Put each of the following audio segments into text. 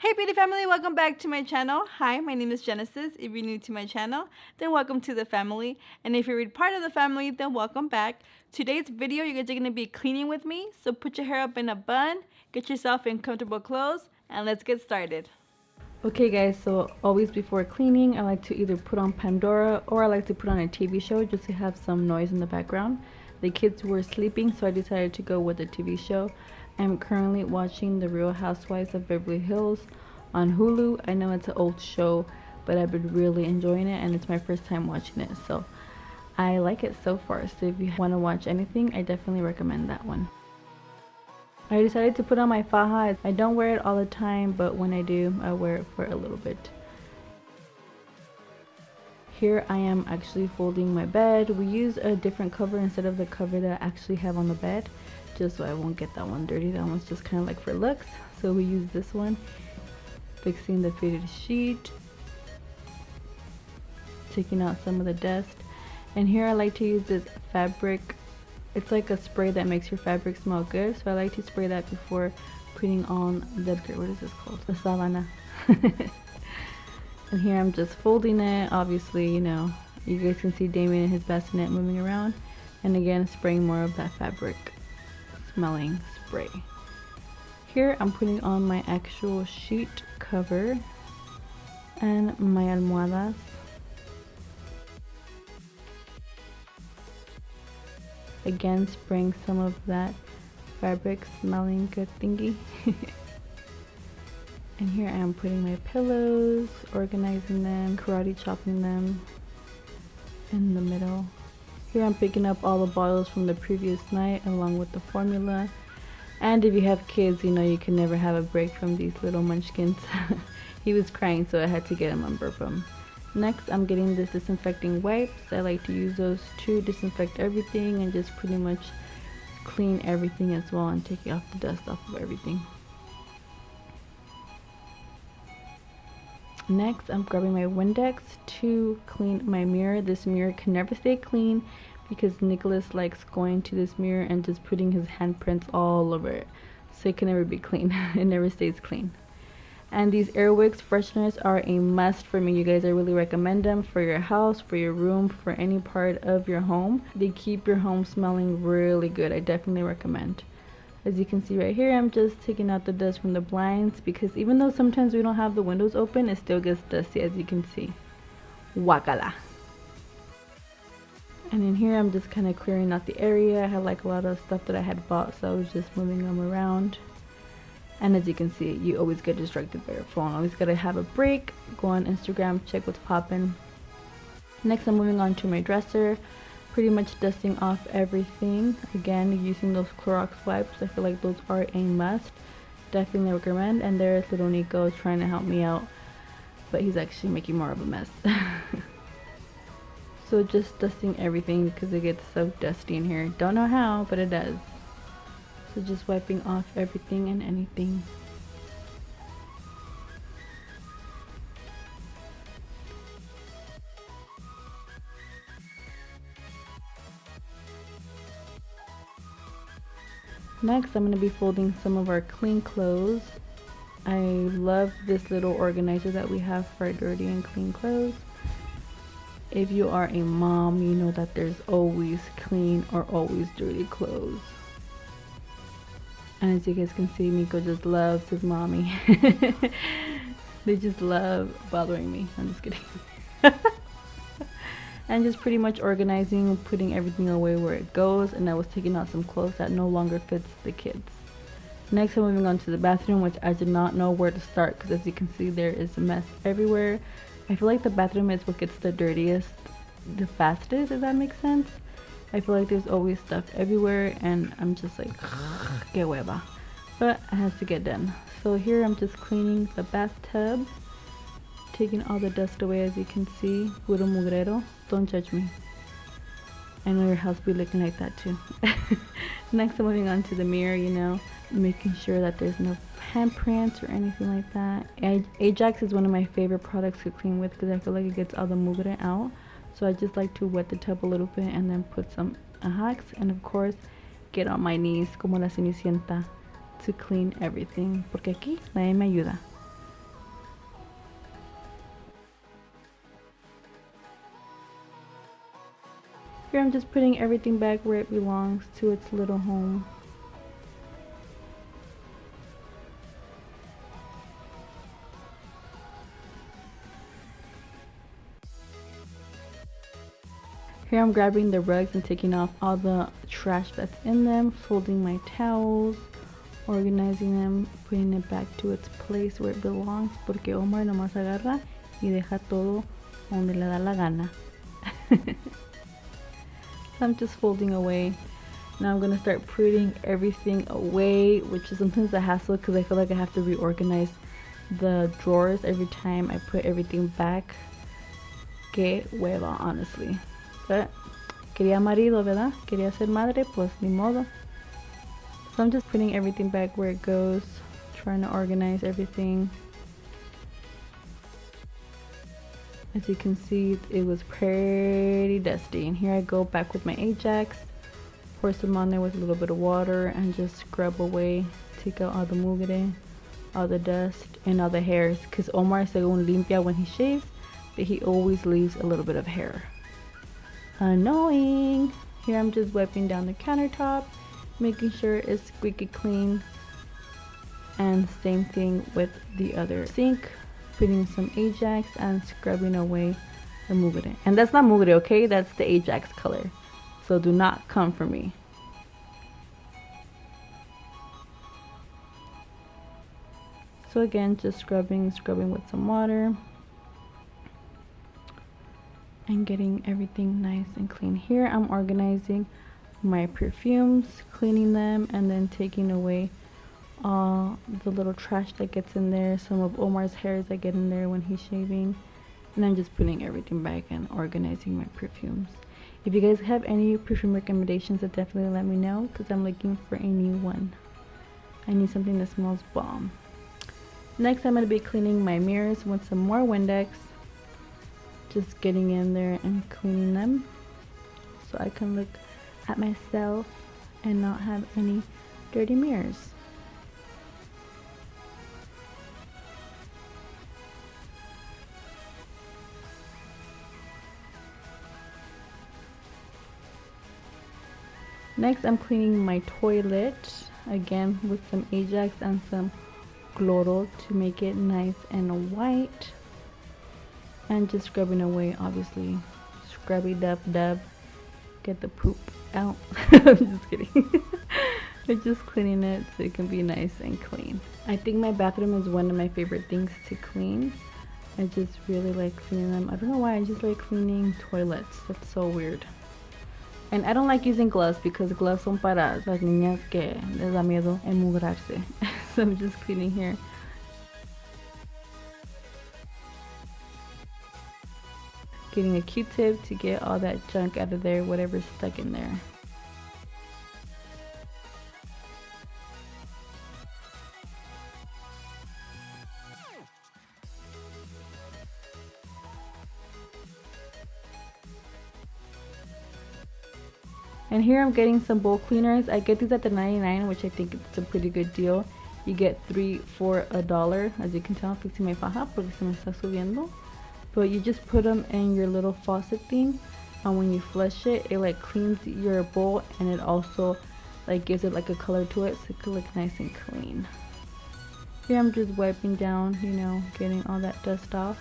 Hey beauty family, welcome back to my channel. Hi, my name is Genesis. If you're new to my channel, then welcome to the family. And if you're part of the family, then welcome back. Today's video, you guys are going to be cleaning with me. So put your hair up in a bun, get yourself in comfortable clothes, and let's get started. Okay guys, so always before cleaning, I like to either put on Pandora or I like to put on a TV show just to have some noise in the background. The kids were sleeping, so I decided to go with the TV show. I'm currently watching The Real Housewives of Beverly Hills on Hulu. I know it's an old show, but I've been really enjoying it and it's my first time watching it, so I like it so far. So if you want to watch anything, I definitely recommend that one. I decided to put on my faja. I don't wear it all the time, but when I do, I wear it for a little bit. Here I am actually folding my bed. We use a different cover instead of the cover that I actually have on the bed, just so I won't get that one dirty. That one's just kind of like for looks, so we use this one. Fixing the fitted sheet, taking out some of the dust. And here I like to use this fabric. It's like a spray that makes your fabric smell good, so I like to spray that before putting on the, what is this called? The savana. And here I'm just folding it. Obviously, you know, you guys can see Damien and his bassinet moving around. And again, spraying more of that fabric smelling spray. Here I'm putting on my actual sheet cover and my almohadas. Again, spraying some of that fabric smelling good thingy. And here I am putting my pillows, organizing them, karate chopping them in the middle. Here I'm picking up all the bottles from the previous night along with the formula. And if you have kids, you know you can never have a break from these little munchkins. He was crying, so I had to get him on Burpum. Next, I'm getting this disinfecting wipes. I like to use those to disinfect everything and just pretty much clean everything as well and taking off the dust off of everything. Next, I'm grabbing my Windex to clean my mirror. This mirror can never stay clean because Nicholas likes going to this mirror and just putting his handprints all over it. So it can never be clean. It never stays clean. And these Airwicks fresheners are a must for me. You guys, I really recommend them for your house, for your room, for any part of your home. They keep your home smelling really good. I definitely recommend. As you can see right here, I'm just taking out the dust from the blinds because even though sometimes we don't have the windows open, it still gets dusty, as you can see. Wakala. And in here, I'm just kind of clearing out the area. I had like a lot of stuff that I had bought, so I was just moving them around. And as you can see, you always get distracted by your phone. Always gotta have a break, go on Instagram, check what's poppin'. Next, I'm moving on to my dresser. Pretty much dusting off everything. Again, using those Clorox wipes. I feel like those are a must. Definitely recommend. And there's little Nico trying to help me out, but he's actually making more of a mess. So just dusting everything because it gets so dusty in here. Don't know how, but it does. So just wiping off everything and anything. Next, I'm going to be folding some of our clean clothes. I love this little organizer that we have for dirty and clean clothes. If you are a mom, you know that there's always clean or always dirty clothes. And as you guys can see, Nico just loves his mommy. They just love bothering me. I'm just kidding. And just pretty much organizing, putting everything away where it goes. And I was taking out some clothes that no longer fits the kids. Next, I'm moving on to the bathroom, which I did not know where to start because as you can see, there is a mess everywhere. I feel like the bathroom is what gets the dirtiest the fastest, if that makes sense. I feel like there's always stuff everywhere and I'm just like, que hueva. But it has to get done. So here I'm just cleaning the bathtub, taking all the dust away, as you can see. Puro mugrero. Don't judge me. I know your house be looking like that too. Next, I'm moving on to the mirror, you know, making sure that there's no handprints or anything like that. Ajax is one of my favorite products to clean with because I feel like it gets all the mugre out. So I just like to wet the tub a little bit and then put some Ajax, and of course get on my knees como la Cenicienta to clean everything porque aquí nadie me ayuda. Here I'm just putting everything back where it belongs, to its little home. Here I'm grabbing the rugs and taking off all the trash that's in them, folding my towels, organizing them, putting it back to its place where it belongs, porque Omar nomás agarra y deja todo donde le da la gana. So I'm just folding away. Now I'm gonna start putting everything away, which is sometimes a hassle because I feel like I have to reorganize the drawers every time I put everything back. Que hueva, honestly. But quería marido, ¿verdad? Quería ser madre, pues ni modo. So I'm just putting everything back where it goes, trying to organize everything. As you can see, it was pretty dusty. And here I go back with my Ajax, pour some on there with a little bit of water and just scrub away, take out all the mugre, all the dust, and all the hairs. Because Omar según limpia when he shaves, but he always leaves a little bit of hair. Annoying. Here I'm just wiping down the countertop, making sure it's squeaky clean. And same thing with the other sink, putting some Ajax and scrubbing away the mugre. And that's not mugre, okay? That's the Ajax color. So do not come for me. So again, just scrubbing with some water. And getting everything nice and clean. Here I'm organizing my perfumes, cleaning them, and then taking away all the little trash that gets in there, some of Omar's hairs that get in there when he's shaving, and I'm just putting everything back and organizing my perfumes. If you guys have any perfume recommendations, then definitely let me know, because I'm looking for a new one. I need something that smells bomb. Next, I'm going to be cleaning my mirrors with some more Windex. Just getting in there and cleaning them so I can look at myself and not have any dirty mirrors. Next, I'm cleaning my toilet again with some Ajax and some Cloro to make it nice and white. And just scrubbing away, obviously. Scrubby dub, get the poop out. I'm just kidding. I'm just cleaning it so it can be nice and clean. I think my bathroom is one of my favorite things to clean. I just really like cleaning them. I don't know why, I just like cleaning toilets. That's so weird. And I don't like using gloves because gloves son para las niñas que les da miedo enmugrarse. So I'm just cleaning here. Getting a Q-tip to get all that junk out of there, whatever's stuck in there. And here I'm getting some bowl cleaners. I get these at the 99, which I think it's a pretty good deal. You get 3 for $1. As you can tell, fixing my faja porque se me está subiendo. But you just put them in your little faucet thing, and when you flush it, it like cleans your bowl, and it also like gives it like a color to it so it can look nice and clean. Here I'm just wiping down, you know, getting all that dust off,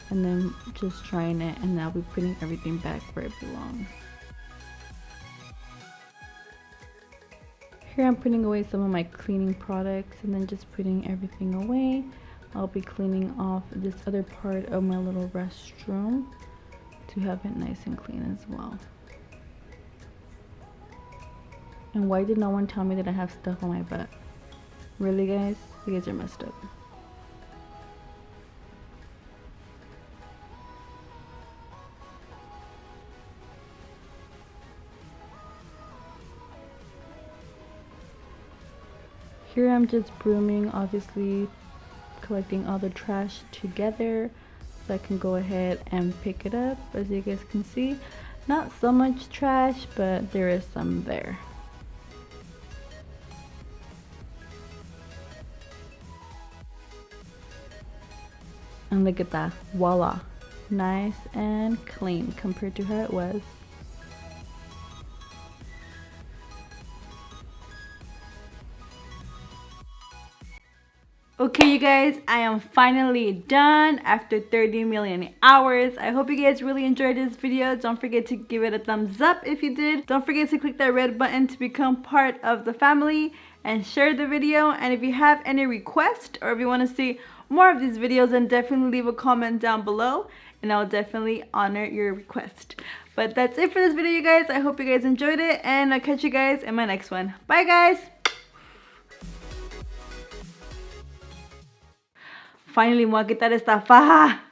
and then just drying it, and I'll be putting everything back where it belongs. Here I'm putting away some of my cleaning products and then just putting everything away. I'll be cleaning off this other part of my little restroom to have it nice and clean as well. And why did no one tell me that I have stuff on my butt? Really, guys? You guys are messed up. Here I'm just brooming, obviously collecting all the trash together so I can go ahead and pick it up. As you guys can see, not so much trash, but there is some there. And look at that, voila, nice and clean compared to how it was. Okay, you guys, I am finally done after 30 million hours. I hope you guys really enjoyed this video. Don't forget to give it a thumbs up if you did. Don't forget to click that red button to become part of the family and share the video. And if you have any requests or if you want to see more of these videos, then definitely leave a comment down below and I'll definitely honor your request. But that's it for this video, you guys. I hope you guys enjoyed it and I'll catch you guys in my next one. Bye, guys. Finally, me voy a quitar esta faja.